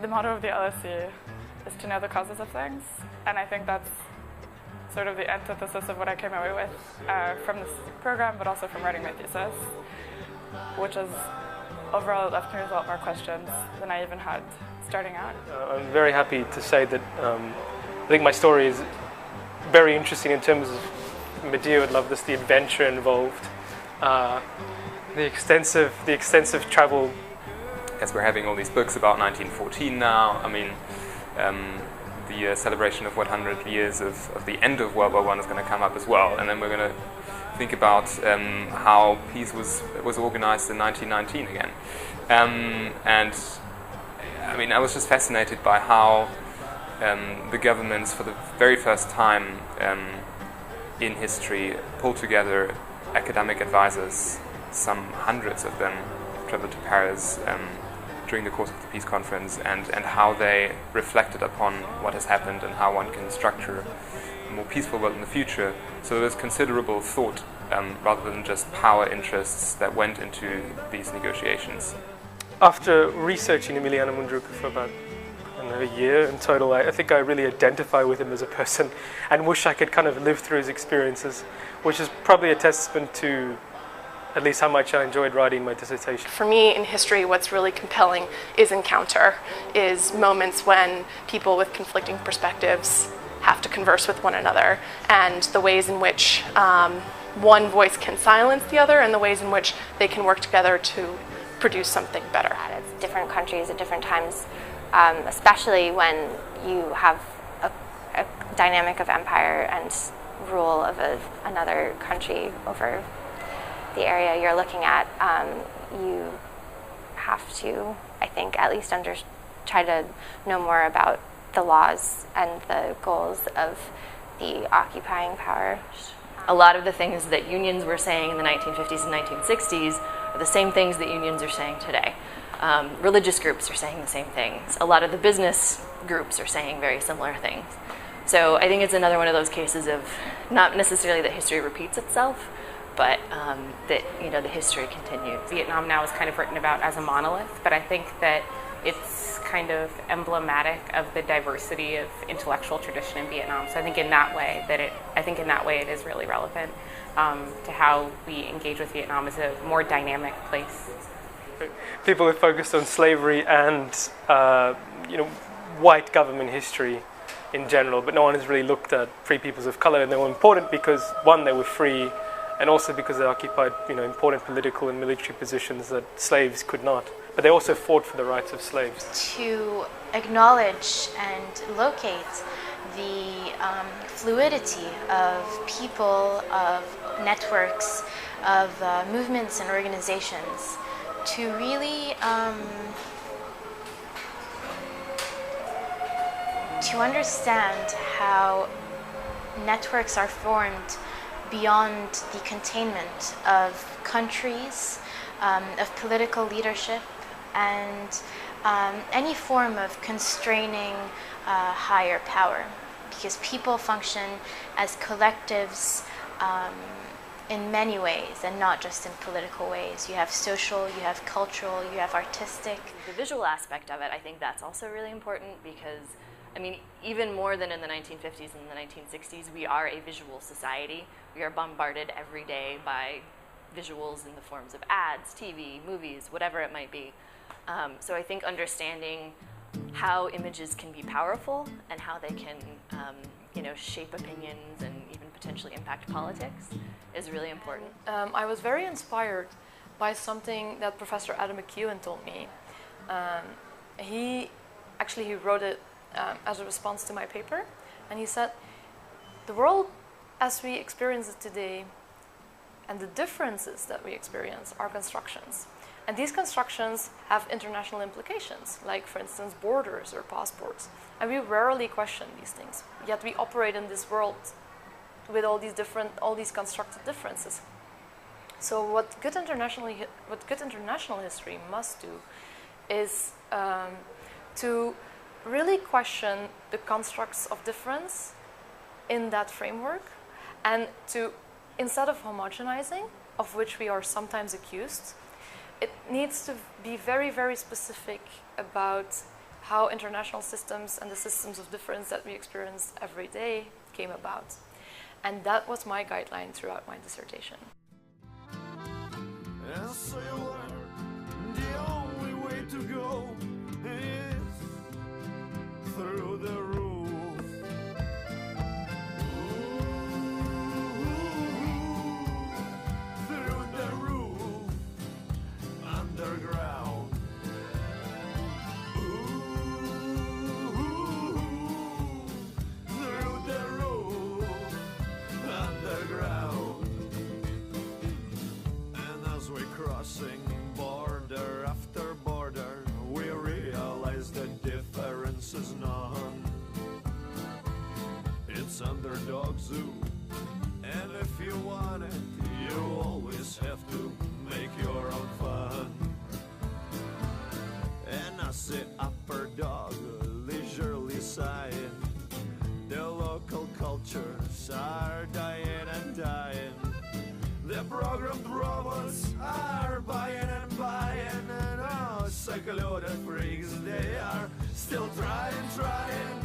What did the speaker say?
The motto of the LSE is to know the causes of things, and I think that's sort of the antithesis of what I came away with from this program, but also from writing my thesis, which is overall left me with a lot more questions than I even had starting out. I'm very happy to say that I think my story is very interesting in terms of Medea would love this, the adventure involved, the extensive travel. As we're having all these books about 1914 now, I mean, the celebration of 100 years of the end of World War I is going to come up as well, and then we're going to think about how peace was organized in 1919 again. And I mean, I was just fascinated by how the governments, for the very first time in history, pulled together academic advisors, some hundreds of them traveled to Paris during the course of the peace conference, and how they reflected upon what has happened and how one can structure a more peaceful world in the future. So there was considerable thought rather than just power interests that went into these negotiations. After researching Emiliano Mundruca for about a year in total, I think I really identify with him as a person and wish I could kind of live through his experiences, which is probably a testament to at least how much I enjoyed writing my dissertation. For me, in history, what's really compelling is encounter, is moments when people with conflicting perspectives have to converse with one another, and the ways in which one voice can silence the other, and the ways in which they can work together to produce something better. It's different countries at different times, especially when you have a dynamic of empire and rule of another country over the area you're looking at. You have to, I think, at least try to know more about the laws and the goals of the occupying power. A lot of the things that unions were saying in the 1950s and 1960s are the same things that unions are saying today. Religious groups are saying the same things. A lot of the business groups are saying very similar things. So I think it's another one of those cases of not necessarily that history repeats itself, but that the history continues. Vietnam now is kind of written about as a monolith, but I think that it's kind of emblematic of the diversity of intellectual tradition in Vietnam. So I think in that way it is really relevant to how we engage with Vietnam as a more dynamic place. People have focused on slavery and white government history in general, but no one has really looked at free peoples of color, and they were important because, one, they were free, and also because they occupied important political and military positions that slaves could not. But they also fought for the rights of slaves. To acknowledge and locate the fluidity of people, of networks, of movements and organizations, to really to understand how networks are formed beyond the containment of countries, of political leadership, and any form of constraining higher power. Because people function as collectives in many ways, and not just in political ways. You have social, you have cultural, you have artistic. The visual aspect of it, I think that's also really important because, I mean, even more than in the 1950s and the 1960s, we are a visual society. We are bombarded every day by visuals in the forms of ads, TV, movies, whatever it might be. So I think understanding how images can be powerful and how they can, shape opinions and even potentially impact politics is really important. I was very inspired by something that Professor Adam McEwen told me. He wrote it as a response to my paper, and he said, the world as we experience it today and the differences that we experience are constructions. And these constructions have international implications, like, for instance, borders or passports. And we rarely question these things, yet we operate in this world with all these constructed differences. So what good international history must do is to really question the constructs of difference in that framework, and to, instead of homogenizing, of which we are sometimes accused, it needs to be very, very specific about how international systems and the systems of difference that we experience every day came about. And that was my guideline throughout my dissertation. And so you learn the only way to go is through the roof. Through the roof, underground. Through the roof, underground. Crossing border after border, we realize the difference is none. It's underdog zoo, and if you want it, you always have to make your own fun. And I say upper dog, leisurely sighing. The local cultures are dying and dying. The programmed robots are buying and buying, and oh, secluded freaks, they are still trying.